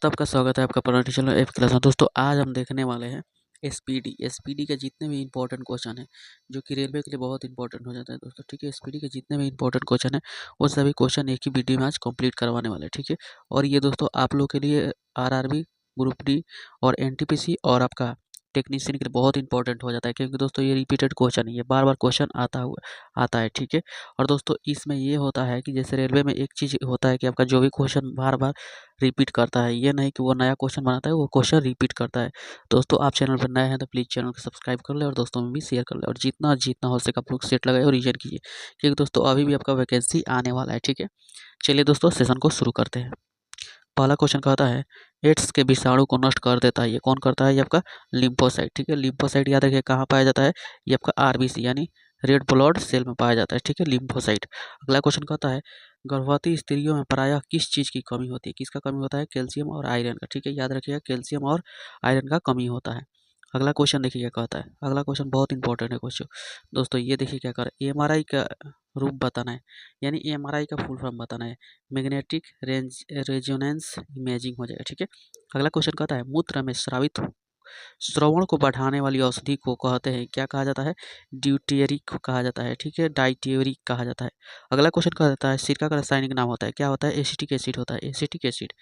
दोस्तों आपका स्वागत है आपका पुराने चैनल एफ क्लास में। दोस्तों आज हम देखने वाले हैं एसपीडी के जितने भी इंपॉर्टेंट क्वेश्चन हैं जो कि रेलवे के लिए बहुत इंपॉर्टेंट हो जाता है दोस्तों। ठीक है, एसपीडी के जितने भी इंपॉर्टेंट क्वेश्चन हैं वो सभी क्वेश्चन एक ही वीडियो में आज कंप्लीट करवाने वाले हैं। ठीक है, और ये दोस्तों आप लोग के लिए आरआरबी, ग्रुप डी और एनटीपीसी और आपका टेक्नीशियन के लिए बहुत इंपॉर्टेंट हो जाता है, क्योंकि दोस्तों ये रिपीटेड क्वेश्चन है, ये बार बार क्वेश्चन आता है। ठीक है, और दोस्तों इसमें ये होता है कि जैसे रेलवे में एक चीज़ होता है कि आपका जो भी क्वेश्चन बार बार रिपीट करता है, ये नहीं कि वो नया क्वेश्चन बनाता है, वो क्वेश्चन रिपीट करता है। दोस्तों आप चैनल पर नए हैं तो प्लीज़ चैनल को सब्सक्राइब कर ले और दोस्तों में भी शेयर कर ले, और जितना जितना हो सके आप लोग सेट लगाए और रिवीजन कीजिए, क्योंकि दोस्तों अभी भी आपका वैकेंसी आने वाला है। ठीक है, चलिए दोस्तों सेशन को शुरू करते हैं। पहला क्वेश्चन कहता है एड्स के विषाणु को नष्ट कर देता है, ये कौन करता है? ये आपका लिम्फोसाइट। ठीक है, लिम्फोसाइट याद रखिए कहाँ पाया जाता है? ये आपका आरबीसी यानी रेड ब्लड सेल में पाया जाता है। ठीक है, लिम्फोसाइट। अगला क्वेश्चन कहता है गर्भवती स्त्रियों में प्रायः किस चीज़ की कमी होती है? किसका कमी होता है? कैल्शियम और आयरन का। ठीक है, याद रखिएगा कैल्शियम और आयरन का कमी होता है। अगला क्वेश्चन देखिए क्या कहता है। अगला क्वेश्चन बहुत इंपॉर्टेंट है क्वेश्चन दोस्तों, ये देखिए क्या कर एमआरआई का रूप बताना है, यानी एमआरआई का फुल फॉर्म बताना है। मैग्नेटिक रेजोनेंस इमेजिंग हो जाएगा। ठीक है, अगला क्वेश्चन कहता है मूत्र में स्रावित श्रवण को बढ़ाने वाली औषधि को कहते हैं, क्या कहा जाता है? ड्यूटेरिक कहा जाता है। ठीक है, डाइट्यूरिक कहा जाता है। अगला क्वेश्चन कहता है सिरका का रासायनिक नाम होता है, क्या होता है? एसिटिक एसिड होता है, एसिटिक एसिड।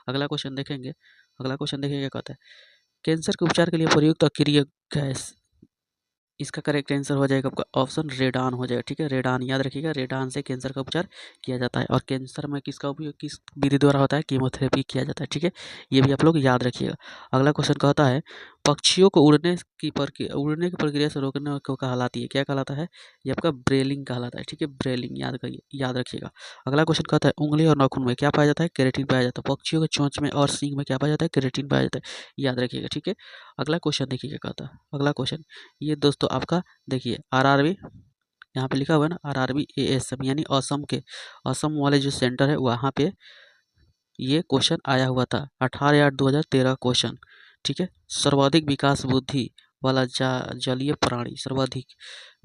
अगला क्वेश्चन देखेंगे। अगला क्वेश्चन देखिए क्या कहता है कैंसर के उपचार के लिए प्रयुक्त अक्रिय गैस, इसका करेक्ट आंसर हो जाएगा आपका ऑप्शन रेडान हो जाएगा। ठीक है, रेडान याद रखिएगा, रेडान से कैंसर का उपचार किया जाता है। और कैंसर में किसका उपयोग किस विधि द्वारा होता है? कीमोथेरेपी किया जाता है। ठीक है, ये भी आप लोग याद रखिएगा। अगला क्वेश्चन कहता है पक्षियों को उड़ने की प्रक्रिया से रोकने को कहलाती है, क्या कहलाता है? ये आपका ब्रेलिंग कहलाता है। ठीक है, ब्रेलिंग याद करिए, याद रखिएगा। अगला क्वेश्चन कहता है उंगली और नाखून में क्या पाया जाता है? केराटिन पाया जाता है। पक्षियों के चोंच में और सींग में क्या पाया जाता है? केराटिन पाया जाता है, याद रखिएगा। ठीक है, अगला क्वेश्चन देखिए क्या कहता है। अगला क्वेश्चन ये दोस्तों आपका देखिए आरआरबी, यहाँ पे लिखा हुआ है ना आरआरबी एएसएम यानी असम वाले जो सेंटर है वहाँ पे ये क्वेश्चन आया हुआ था 18/8/2013 क्वेश्चन। ठीक है, सर्वाधिक विकास बुद्धि वाला जलीय प्राणी, सर्वाधिक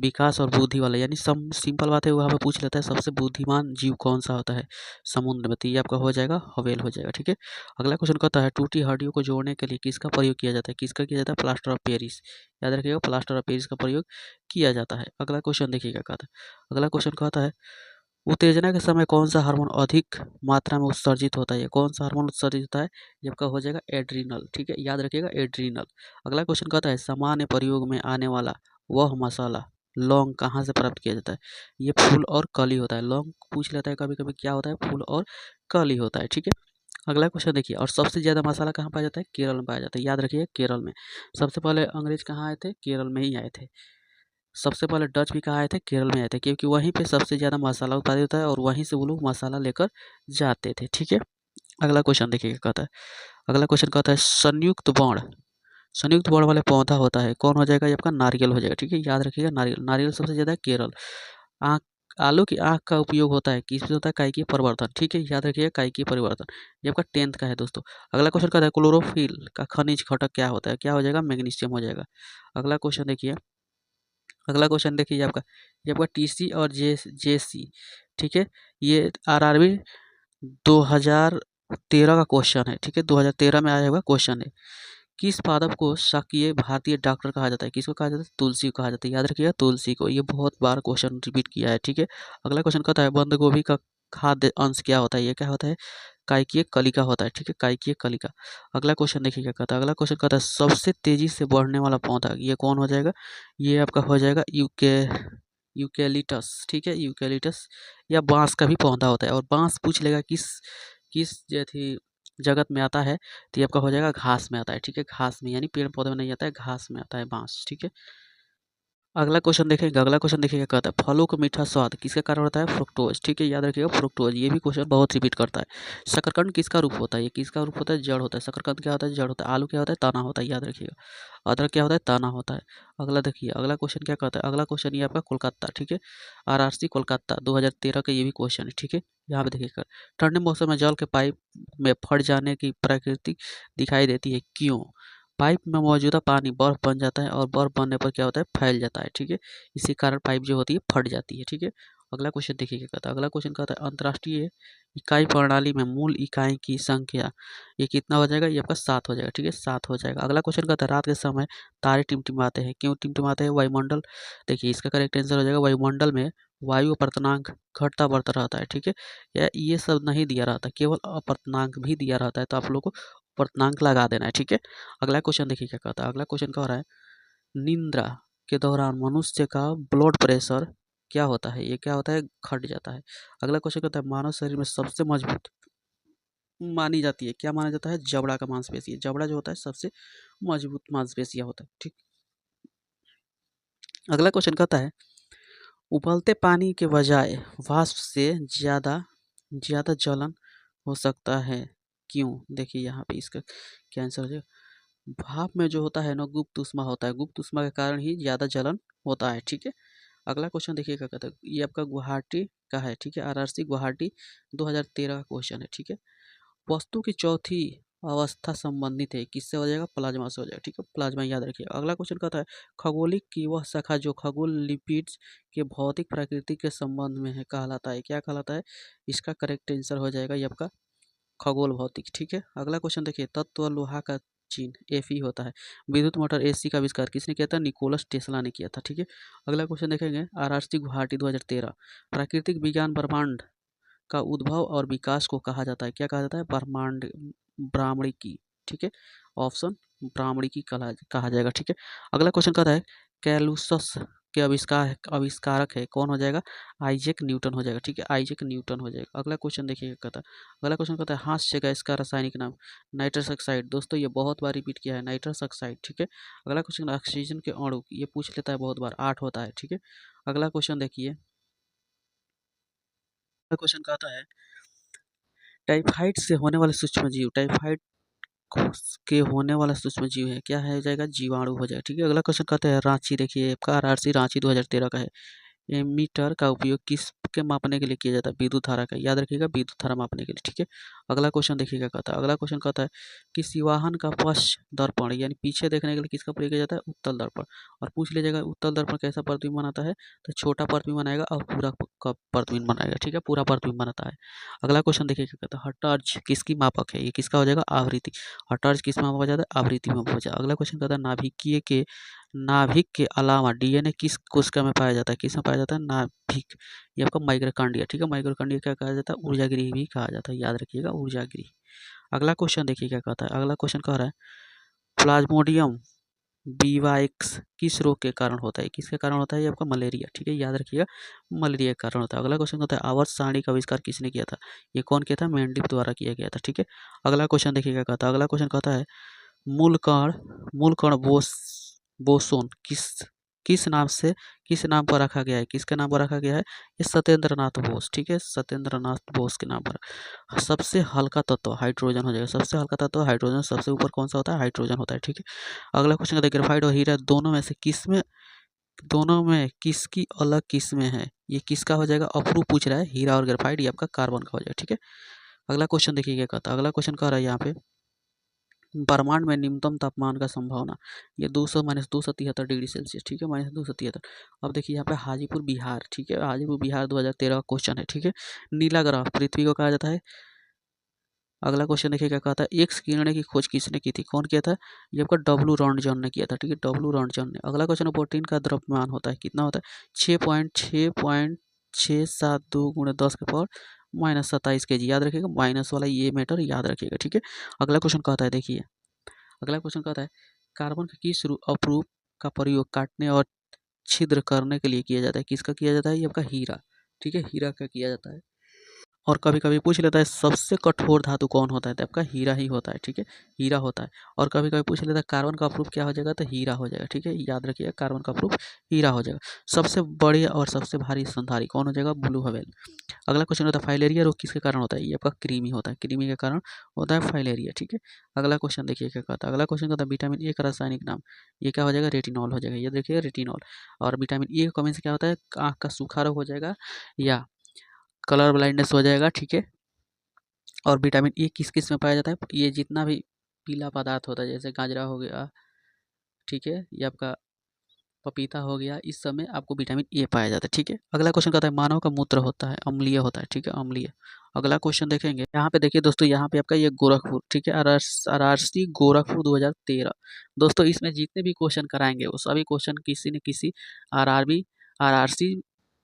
विकास और बुद्धि वाला यानी सिंपल बात है, वहाँ पे पूछ लेता है सबसे बुद्धिमान जीव कौन सा होता है समुद्र में, तो ये आपका हो जाएगा हवेल हो जाएगा। ठीक है, अगला क्वेश्चन कहता है टूटी हड्डियों को जोड़ने के लिए किसका प्रयोग किया जाता है? किसका किया जाता है? प्लास्टर ऑफ पेरिस, याद रखिएगा प्लास्टर ऑफ पेरिस का प्रयोग किया जाता है। अगला क्वेश्चन देखिएगा कहता है। अगला क्वेश्चन कहता है उत्तेजना के समय कौन सा हार्मोन अधिक मात्रा में उत्सर्जित होता है? कौन सा हार्मोन उत्सर्जित होता है? ये आपका हो जाएगा एड्रीनल। ठीक है, याद रखिएगा एड्रीनल। अगला क्वेश्चन कहता है सामान्य प्रयोग में आने वाला वह मसाला लौंग कहाँ से प्राप्त किया जाता है? ये फूल और कली होता है। लौंग पूछ लेता है कभी कभी, क्या होता है? फूल और कली होता है। ठीक है, अगला क्वेश्चन देखिए और सबसे ज़्यादा मसाला कहाँ पाया जाता है? केरल में पाया जाता है, याद रखिए केरल में। सबसे पहले अंग्रेज कहाँ आए थे? केरल में ही आए थे। सबसे पहले डच भी कहाँ आए थे? केरल में आए थे, क्योंकि वहीं पे सबसे ज़्यादा मसाला उत्पादित होता है और वहीं से वो लोग मसाला लेकर जाते थे। ठीक है, अगला क्वेश्चन देखिए क्या कहता है। अगला क्वेश्चन कहता है संयुक्त बाण वाले पौधा होता है, कौन हो जाएगा? ये आपका नारियल हो जाएगा। ठीक है, याद रखिएगा नारियल। नारियल सबसे ज़्यादा केरल। आँख, आलू की आँख का उपयोग होता है किस में? होता है काइकीय परिवर्तन। ठीक है, याद रखिएगा काइकीय परिवर्तन। ये आपका 10th का है दोस्तों। अगला क्वेश्चन कहता है क्लोरोफिल का खनिज घटक क्या होता है? क्या हो जाएगा? मैग्नीशियम हो जाएगा। अगला क्वेश्चन देखिए। अगला क्वेश्चन देखिए ये आपका टीसी और जेसी। ठीक है, ये आरआरबी 2013 का क्वेश्चन है। ठीक है, 2013 में आया हुआ क्वेश्चन है। किस पादप को शाकीय भारतीय डॉक्टर कहा जाता है? किसको कहा जाता है? तुलसी को कहा जाता है, याद रखिएगा तुलसी को। ये बहुत बार क्वेश्चन रिपीट किया है। ठीक है, अगला क्वेश्चन कहता है बंद गोभी का खाद्य अंश क्या होता है? ये क्या होता है? काइकीय कलिका होता है। ठीक है, काइकीय कलिका। अगला क्वेश्चन देखिए क्या कहता है। अगला क्वेश्चन कहता है सबसे तेजी से बढ़ने वाला पौधा, ये कौन हो जाएगा? ये आपका हो जाएगा यूकेलिटस। ठीक है, यूकेलिटस या बांस का भी पौधा होता है। और बांस पूछ लेगा किस किस जैसी जगत में आता है, तो ये आपका हो जाएगा घास में आता है। ठीक है, घास में यानी पेड़ पौधे में नहीं आता है, घास में आता है बांस। ठीक है, अगला क्वेश्चन देखेंगे। अगला क्वेश्चन देखिए क्या कहता है फलों का मीठा स्वाद किसके कारण होता है? फ्रुक्टोज। ठीक है, याद रखिएगा फ्रुक्टोज। ये भी क्वेश्चन बहुत रिपीट करता है। शकरकंद किसका रूप होता है? ये किसका रूप होता है? जड़ होता है। शकरकंद क्या होता है? जड़ होता है। आलू क्या होता है? तना होता है, याद रखिएगा। अदरक क्या होता है? तना होता है। अगला देखिए, अगला क्वेश्चन क्या कहता है। अगला क्वेश्चन ये आपका कोलकाता। ठीक है, आरआरसी कोलकाता 2013 का ये भी क्वेश्चन है। ठीक है, यहाँ पे देखिएगा ठंडे मौसम में जल के पाइप में फट जाने की प्रकृति दिखाई देती है, क्यों? पाइप में मौजूदा पानी बर्फ बन जाता है और बर्फ बनने पर क्या होता है? फैल जाता है। ठीक है, इसी कारण पाइप जो होती है फट जाती है। ठीक है, अगला क्वेश्चन देखिए क्या कहता है। अगला क्वेश्चन कहता है अंतर्राष्ट्रीय इकाई प्रणाली में मूल इकाई की संख्या ये कितना हो जाएगा, ये आपका 7 हो जाएगा। ठीक है, 7 हो जाएगा। अगला क्वेश्चन कहता है रात के समय तारे टिमटिमाते हैं, क्यों टिमटिमाते हैं? वायुमंडल, देखिए इसका करेक्ट आंसर हो जाएगा वायुमंडल में वायु अपर्तनांक घटता बढ़ता रहता है। ठीक है, या ये सब नहीं दिया रहता, केवल अपर्तनांक भी दिया रहता है, तो आप लोग को अपर्तनांक लगा देना है। ठीक है, अगला क्वेश्चन देखिए क्या कहता है। अगला क्वेश्चन कह रहा है निद्रा के दौरान मनुष्य का ब्लड प्रेशर क्या होता है, ये क्या होता है, घट जाता है। अगला क्वेश्चन कहता है मानव शरीर में सबसे मजबूत मानी जाती है, क्या माना जाता है, जबड़ा का मांसपेशी। जबड़ा जो होता है सबसे मजबूत मांसपेशियां होता है। ठीक, अगला क्वेश्चन कहता है उबलते पानी के बजाय वाष्प से ज्यादा ज्यादा जलन हो सकता है, क्यों? देखिए यहाँ पे इसका क्या आंसर हो जाएगा, भाप में जो होता है ना गुप्त ऊष्मा होता है, गुप्त ऊष्मा के कारण ही ज्यादा जलन होता है। ठीक है, अगला क्वेश्चन देखिए क्या कहता है, ये आपका गुवाहाटी का है। ठीक है, आरआरसी गुवाहाटी 2013 का क्वेश्चन है। ठीक है, वस्तु की चौथी अवस्था संबंधित है, किससे हो जाएगा, प्लाज्मा से हो जाएगा। ठीक है, प्लाज्मा याद रखिएगा। अगला क्वेश्चन कहता है खगोलिक की वह शाखा जो खगोल लिपिड्स के भौतिक प्रकृति के संबंध में है कहलाता है, क्या कहलाता है? इसका करेक्ट आंसर हो जाएगा ये आपका खगोल भौतिक। ठीक है, अगला क्वेश्चन देखिए तत्व लोहा का चिन्ह Fe होता है। विद्युत मोटर AC का आविष्कार किसने किया था? निकोलस टेस्ला ने किया था। ठीक है, अगला क्वेश्चन देखेंगे आरआरसी गुवाहाटी 2013 प्राकृतिक विज्ञान ब्रह्मांड का उद्भव और विकास को कहा जाता है, क्या कहा जाता है? ब्रह्मांड ब्राह्मणिकी। ठीक है, ऑप्शन ब्राह्मणिकी कहा जाएगा। ठीक है, अगला क्वेश्चन कहता है कैलुसस के आविष्कारक है, कौन हो जाएगा? आइजैक न्यूटन हो जाएगा। ठीक है, आइजैक न्यूटन हो जाएगा। अगला क्वेश्चन देखिए कहता है, अगला क्वेश्चन कहता है हास्य गैस का रासायनिक नाम, नाइट्रस ऑक्साइड। दोस्तों ये बहुत बार रिपीट किया है, नाइट्रस ऑक्साइड। ठीक है, अगला क्वेश्चन ऑक्सीजन के अणु, ये पूछ लेता है बहुत बार, 8 होता है। ठीक है, अगला क्वेश्चन देखिए, अगला क्वेश्चन कहता है टाइफाइड से होने वाले सूक्ष्म जीव, टाइफाइड के होने वाला सूक्ष्म जीव है, क्या है हो जाएगा? जीवाणु हो जाएगा। ठीक है, अगला क्वेश्चन कहते हैं रांची, देखिए आपका आरआरसी रांची 2013 का है। एमीटर का उपयोग किसके मापने के लिए किया जाता है? विद्युत धारा का, याद रखिएगा विद्युत धारा मापने के लिए। ठीक है, अगला क्वेश्चन देखिएगा कहता है, अगला क्वेश्चन कहता है किसी वाहन का पश्च दर्पण यानी पीछे देखने के लिए किसका प्रयोग किया जाता है? उत्तल दर्पण। और पूछ लीजिएगा उत्तल दर्पण कैसा प्रतिबिंब बनाता है, तो छोटा प्रतिबिंब बनाएगा और पूरा का प्रतिबिंब बनाएगा। ठीक है, पूरा प्रतिबिंब बनाता है। अगला क्वेश्चन देखिए क्या कहता है हर्ट्ज किसकी मापक है, ये किसका हो जाएगा? आवृत्ति। हर्ट्ज किस मापक हो जाता है? आवृत्ति मापक हो जाएगा। अगला क्वेश्चन कहता है नाभिक के अलावा डीएनए किस कोशिका में पाया जाता है, किस में पाया जाता है? नाभिक, ये आपका माइटोकॉन्ड्रिया। ठीक है, माइटोकॉन्ड्रिया क्या कहा जाता है? ऊर्जागृह भी कहा जाता है, याद रखिएगा ऊर्जागृह। अगला क्वेश्चन देखिए क्या कहता है, अगला क्वेश्चन कह रहा है प्लाज्मोडियम बीवाइक्स किस रोग के कारण होता है, किसके कारण होता है? ये आपका मलेरिया। ठीक है, याद रखिएगा मलेरिया के कारण होता है। अगला क्वेश्चन होता है आवर्त सारणी का आविष्कार किसने किया था, ये कौन किया था? मेंडलिप द्वारा किया गया था। ठीक है, अगला क्वेश्चन देखिए क्या कहता है, अगला क्वेश्चन कहता है मूल कण बोसोन किस नाम से किस नाम पर रखा गया है, किसके नाम पर रखा गया है? ये सत्येंद्र नाथ बोस। ठीक है, सत्येंद्र नाथ बोस के नाम पर। सबसे हल्का तत्व हाइड्रोजन हो जाएगा, सबसे हल्का तत्व हाइड्रोजन, सबसे ऊपर कौन सा होता है? हाइड्रोजन होता है। ठीक है, अगला क्वेश्चन कहता है ग्रेफाइट और हीरा दोनों में किसकी अलग किस्में हैं, ये किसका हो जाएगा? अप्रूव पूछ रहा है, हीरा और ग्रेफाइट, ये आपका कार्बन का हो जाएगा। ठीक है, अगला क्वेश्चन देखिए क्या कहता है, अगला क्वेश्चन कह रहा है यहाँ पे ब्रह्मांड में न्यूनतम तापमान का संभावना, ये 200 माइनस 273 डिग्री सेल्सियस। ठीक है, माइनस 273। अब देखिए यहाँ पे हाजीपुर बिहार, ठीक है, हाजीपुर बिहार 2013 का क्वेश्चन है। ठीक है, नीला ग्रह पृथ्वी को कहा जाता है। अगला क्वेश्चन देखिए क्या कहता है एक्स किरण की खोज किसने की थी, कौन किया था? ये आपका डब्लू रॉन्टजन ने किया था। ठीक है, डब्लू रॉन्टजन ने। अगला क्वेश्चन प्रोटीन का द्रव्यमान होता है, कितना होता है? 6.672 गुणे 10 के पावर -27 kg, याद रखिएगा माइनस वाला ये मैटर याद रखिएगा। ठीक है, अगला क्वेश्चन कहता है देखिए, अगला क्वेश्चन कहता है कार्बन के किस अपरूप का प्रयोग काटने और छिद्र करने के लिए किया जाता है, किसका किया जाता है? ये आपका हीरा। ठीक है, हीरा का किया जाता है। और कभी कभी पूछ लेता है सबसे कठोर धातु कौन होता है, तो आपका हीरा ही होता है। ठीक है, हीरा होता है। और कभी कभी पूछ लेता है कार्बन का प्रूफ क्या हो जाएगा, तो हीरा हो जाएगा। ठीक है, याद रखिएगा कार्बन का प्रूफ हीरा हो जाएगा। सबसे बड़ी और सबसे भारी स्तनधारी कौन हो जाएगा? Blue whale. अगला क्वेश्चन होता है फाइलेरिया रोग किसके कारण होता है, ये आपका कृमि होता है, कृमि के कारण होता है फाइलेरिया। ठीक है, अगला क्वेश्चन देखिए क्या कहता है, अगला क्वेश्चन कहता है विटामिन ए का रासायनिक नाम, ये क्या हो जाएगा? रेटिनॉल हो जाएगा, ये देखिए रेटिनॉल। और विटामिन ए की कमी से क्या होता है? आँख का सूखा रोग हो जाएगा या कलर ब्लाइंडनेस हो जाएगा। ठीक है, और विटामिन ए किस किस में पाया जाता है? ये जितना भी पीला पदार्थ होता है जैसे गाजरा हो गया, ठीक है, ये आपका पपीता हो गया, इस सब में आपको विटामिन ए पाया जाता है। ठीक है, अगला क्वेश्चन कहता है मानव का मूत्र होता है अम्लीय होता है। ठीक है, अम्लीय। अगला क्वेश्चन देखेंगे, यहाँ पे देखिए दोस्तों, यहाँ पे आपका ये गोरखपुर, ठीक है, RRC गोरखपुर 2013। दोस्तों इसमें जितने भी क्वेश्चन कराएंगे वो सभी क्वेश्चन किसी न किसी RRC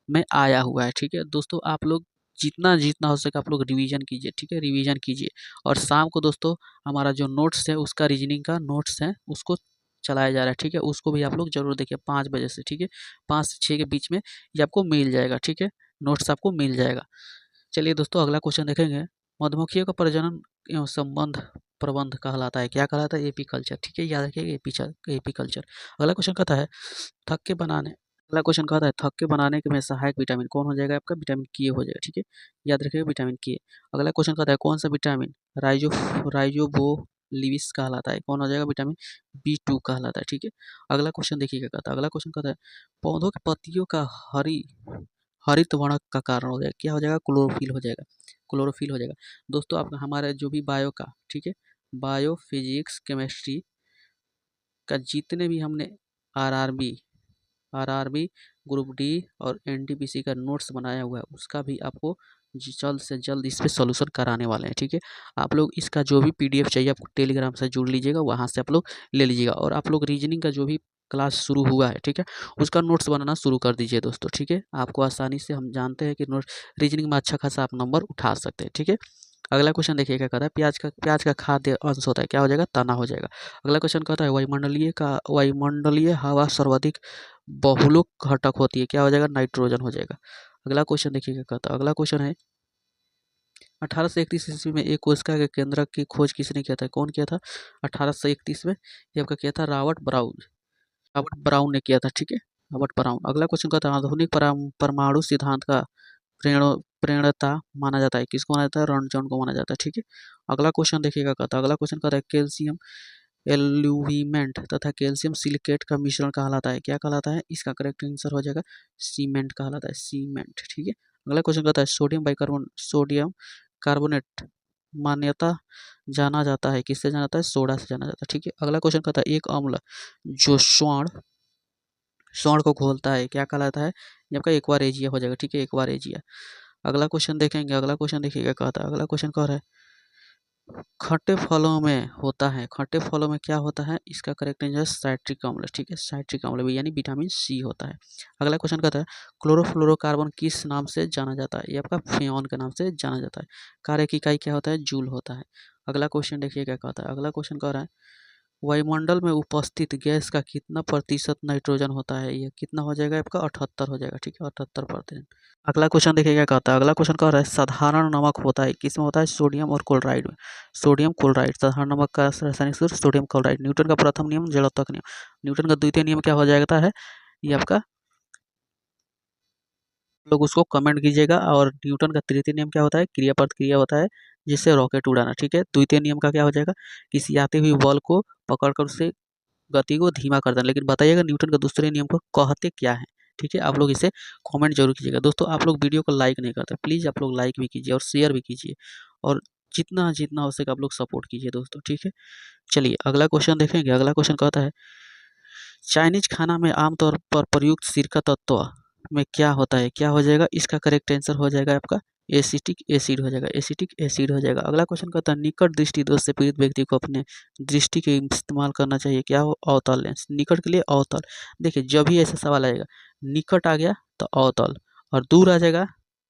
में आया हुआ है। ठीक है दोस्तों, आप लोग जितना जितना हो सके आप लोग रिवीजन कीजिए। ठीक है, रिवीजन कीजिए। और शाम को दोस्तों हमारा जो नोट्स है उसका रीजनिंग का नोट्स है उसको चलाया जा रहा है। ठीक है, उसको भी आप लोग जरूर देखिए 5 बजे से। ठीक है, 5 से 6 के बीच में ये आपको मिल जाएगा। ठीक है, नोट्स आपको मिल जाएगा। चलिए दोस्तों अगला क्वेश्चन देखेंगे, मधुमक्खियों का प्रजनन एवं संबंध प्रबंध कहलाता है, क्या कहलाता है? एपीकल्चर। ठीक है, याद रखिएगा एपीकल्चर। अगला क्वेश्चन कहता है थक्के बनाने अगला क्वेश्चन कहता है थक्के बनाने के में सहायक विटामिन कौन हो जाएगा? आपका विटामिन के हो जाएगा। ठीक है, याद रखिएगा विटामिन के। अगला क्वेश्चन कहता है कौन सा विटामिन राइजोबोलिविस कहलाता है? कौन हो जाएगा? विटामिन B2 कहलाता है। ठीक है, अगला क्वेश्चन देखिएगा कहता है, अगला क्वेश्चन कहता है पौधों के पत्तियों का हरित वर्णक का कारण हो जाएगा, क्या हो जाएगा? क्लोरोफिल हो जाएगा। क्लोरोफिल हो जाएगा। दोस्तों आप हमारे जो भी बायो का, ठीक है, बायो फिजिक्स केमिस्ट्री का जितने भी हमने आरआरबी ग्रुप डी और एनटीपीसी का नोट्स बनाया हुआ है उसका भी आपको जल्द से जल्द इस पर सोल्यूशन कराने वाले हैं। ठीक है, आप लोग इसका जो भी पीडीएफ चाहिए आपको टेलीग्राम से जुड़ लीजिएगा, वहाँ से आप लोग ले लीजिएगा। और आप लोग रीजनिंग का जो भी क्लास शुरू हुआ है, ठीक है, उसका नोट्स बनाना शुरू कर दीजिए दोस्तों। ठीक है, आपको आसानी से, हम जानते हैं कि रीजनिंग में अच्छा खासा आप नंबर उठा सकते हैं। ठीक है, अगला क्वेश्चन देखिए क्या कहता है, प्याज का खाद्य अंश होता है, क्या हो जाएगा? तना हो जाएगा। अगला क्वेश्चन कहता है वायुमंडलीय हवा सर्वाधिक बहुलक घटक होती है, क्या हो जाएगा? नाइट्रोजन हो जाएगा। अगला क्वेश्चन देखिए क्या कहता है, अगला क्वेश्चन है 1831 ईस्वी में एक कोशिका के केंद्रक की खोज किसने किया था? कौन किया था 1831 में? ये आपका किया था रॉबर्ट ब्राउन ने किया था। ठीक है, रॉबर्ट ब्राउन। अगला क्वेश्चन कहता है आधुनिक परमाणु सिद्धांत का प्रेरणता माना जाता है, किसको माना जाता है? रणजन को माना जाता है। ठीक है, अगला क्वेश्चन देखिएगा कहता है, अगला क्वेश्चन कहता है कैल्शियम एल्यूविमेंट तथा कैल्शियम सिलिकेट का मिश्रण कहलाता है, क्या कहलाता है? इसका करेक्ट आंसर हो जाएगा सीमेंट कहलाता है, सीमेंट। ठीक है, अगला क्वेश्चन कहता है सोडियम कार्बोनेट मान्यता जाना जाता है, किससे जाना जाता है? सोडा से जाना जाता है। ठीक है, अगला क्वेश्चन कहता है एक अम्ल जो स्वर्ण को घोलता है, क्या कहलाता है? ये आपका एक्वारेजिया हो जाएगा। ठीक है, एक्वारेजिया। अगला क्वेश्चन देखेंगे, अगला क्वेश्चन देखिएगा कहता है, अगला क्वेश्चन कह रहा है खट्टे फलों में होता है, खट्टे फलों में क्या होता है? इसका करेक्ट आंसर साइट्रिक अम्ल। ठीक है, साइट्रिक अम्ल भी यानी विटामिन सी होता है। अगला क्वेश्चन कहता है क्लोरोफ्लोरोकार्बन किस नाम से जाना जाता है? ये आपका फ्रेऑन के नाम से जाना जाता है। कार्य की इकाई क्या होता है? जूल होता है। अगला क्वेश्चन देखिए क्या कहता है, अगला क्वेश्चन कह रहा है वायुमंडल में उपस्थित गैस का कितना प्रतिशत नाइट्रोजन होता है? ये कितना हो जाएगा आपका? 78 हो जाएगा। ठीक है, 78%। अगला क्वेश्चन देखिए क्या कहता है, अगला क्वेश्चन कह रहा है साधारण नमक होता है, किसमें होता है? सोडियम और क्लोराइड में। सोडियम क्लोराइड, साधारण नमक का रासायनिक सूत्र सोडियम क्लोराइड। न्यूटन का प्रथम नियम जड़त्व का नियम। न्यूटन का द्वितीय नियम क्या हो जाएगा है? ये आपका लोग उसको कमेंट कीजिएगा। और न्यूटन का तृतीय नियम क्या होता है? क्रियापद क्रिया होता है जिससे रॉकेट उड़ाना। ठीक है, द्वितीय नियम का क्या हो जाएगा? किसी आते हुए बॉल को पकड़कर उससे गति को धीमा कर देना। लेकिन बताइएगा न्यूटन का दूसरे नियम को कहते क्या है? ठीक है, आप लोग इसे कमेंट जरूर कीजिएगा। दोस्तों आप लोग वीडियो को लाइक नहीं करते, प्लीज़ आप लोग लाइक भी कीजिए और शेयर भी कीजिए, और जितना जितना हो सके आप लोग सपोर्ट कीजिए दोस्तों। ठीक है, चलिए अगला क्वेश्चन देखेंगे। अगला क्वेश्चन कहता है चाइनीज खाना में आमतौर पर प्रयुक्त सिरका तत्व में क्या होता है? क्या हो जाएगा? इसका करेक्ट आंसर हो जाएगा आपका एसिटिक एसिड हो जाएगा, एसिटिक एसिड हो जाएगा। अगला क्वेश्चन कहता है निकट दृष्टि दोष से पीड़ित व्यक्ति को अपने दृष्टि के इस्तेमाल करना चाहिए, क्या हो? अवतल लेंस। निकट के लिए अवतल। देखिए जब भी ऐसा सवाल आएगा, निकट आ गया तो अवतल, और दूर आ जाएगा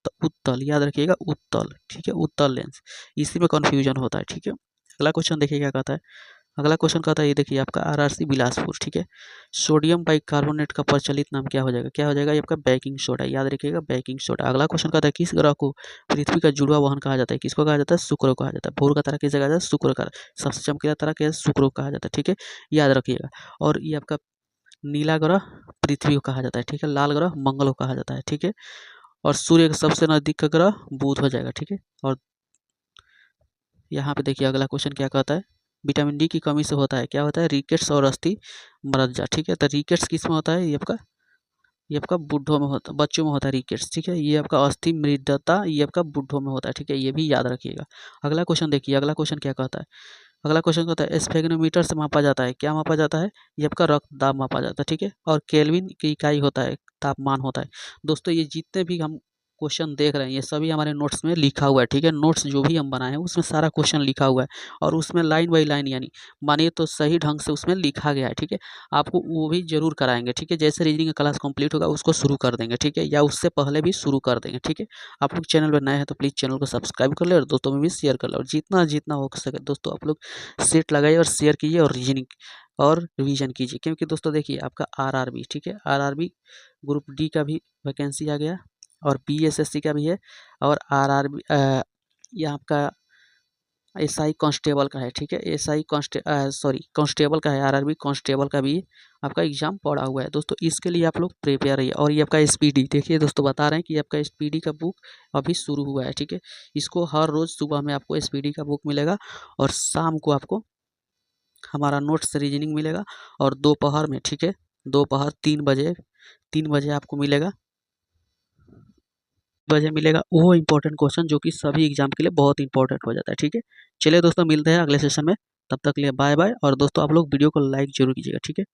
तो उत्तल, याद रखिएगा उत्तल। ठीक है, उत्तल लेंस, इसी में कन्फ्यूजन होता है। ठीक है, अगला क्वेश्चन देखिए क्या कहता है, अगला क्वेश्चन कहता है ये देखिए आपका RRC बिलासपुर। ठीक है, सोडियम बाइकार्बोनेट का प्रचलित नाम क्या हो जाएगा? क्या हो जाएगा? ये आपका बेकिंग सोडा, याद रखिएगा बेकिंग सोडा। अगला क्वेश्चन कहता है किस ग्रह को पृथ्वी का जुड़वा वाहन कहा जाता है? किसको कहा जाता है? शुक्र को कहा जाता है। भोर का तारा किसे कहा जाता है? शुक्र का। सबसे चमकीला तारा क्या है? शुक्र को कहा जाता है। ठीक है, याद रखिएगा। और ये आपका नीला ग्रह पृथ्वी को कहा जाता है। ठीक है, लाल ग्रह मंगल को कहा जाता है। ठीक है, और सूर्य के सबसे नजदीक का ग्रह बुध हो जाएगा। ठीक है, और यहाँ पे देखिए अगला क्वेश्चन क्या कहता है विटामिन डी की कमी से होता है, क्या होता है? रिकेट्स और अस्थि मज्जा। ठीक है, तो रिकेट्स किस में होता है? ये आपका बूढ़ों में होता, बच्चों में होता है रिकेट्स। ठीक है, ये आपका अस्थि मृदता ये आपका बूढ़ों में होता है। ठीक है, ये भी याद रखिएगा। अगला क्वेश्चन देखिए, अगला क्वेश्चन क्या कहता है अगला क्वेश्चन होता है स्फेग्नोमीटर से मापा जाता है, क्या मापा जाता है, ये आपका रक्त दाब मापा जाता है, ठीक है। और केल्विन की इकाई होता है, तापमान होता है। दोस्तों ये जितने भी हम क्वेश्चन देख रहे हैं ये सभी हमारे नोट्स में लिखा हुआ है, ठीक है। नोट्स जो भी हम बनाए हैं उसमें सारा क्वेश्चन लिखा हुआ है और उसमें लाइन बाई लाइन यानी मानिए तो सही ढंग से उसमें लिखा गया है, ठीक है। आपको वो भी जरूर कराएंगे, ठीक है। जैसे रीजनिंग का क्लास कंप्लीट होगा उसको शुरू कर देंगे, ठीक है, या उससे पहले भी शुरू कर देंगे, ठीक है। आप लोग चैनल पर नए हैं तो प्लीज़ चैनल को सब्सक्राइब कर ले और दोस्तों में भी शेयर कर ले, और जितना जितना हो सके दोस्तों आप लोग सेट लगाइए और शेयर कीजिए और रीजनिंग और रिवीजन कीजिए, क्योंकि दोस्तों देखिए आपका आरआरबी, ठीक है, आरआरबी ग्रुप डी का भी वैकेंसी आ गया और बीएसएससी का भी है और आरआरबी ये आपका एसआई कांस्टेबल का है, ठीक है। एसआई कांस्टेबल का है, आरआरबी कांस्टेबल का भी आपका एग्जाम पड़ा हुआ है दोस्तों। इसके लिए आप लोग प्रिपेयर रहिए। और ये आपका एसपीडी देखिए दोस्तों, बता रहे हैं कि आपका एसपीडी का बुक अभी शुरू हुआ है, ठीक है। इसको हर रोज़ सुबह में आपको एसपीडी का बुक मिलेगा और शाम को आपको हमारा नोट्स रीजनिंग मिलेगा और दोपहर में, ठीक है, दोपहर 3 बजे आपको मिलेगा वो इंपॉर्टेंट क्वेश्चन जो कि सभी एग्जाम के लिए बहुत इंपॉर्टेंट हो जाता है, ठीक है। चलिए दोस्तों मिलते हैं अगले सेशन में, तब तक के लिए बाय बाय। और दोस्तों आप लोग वीडियो को लाइक जरूर कीजिएगा, ठीक है।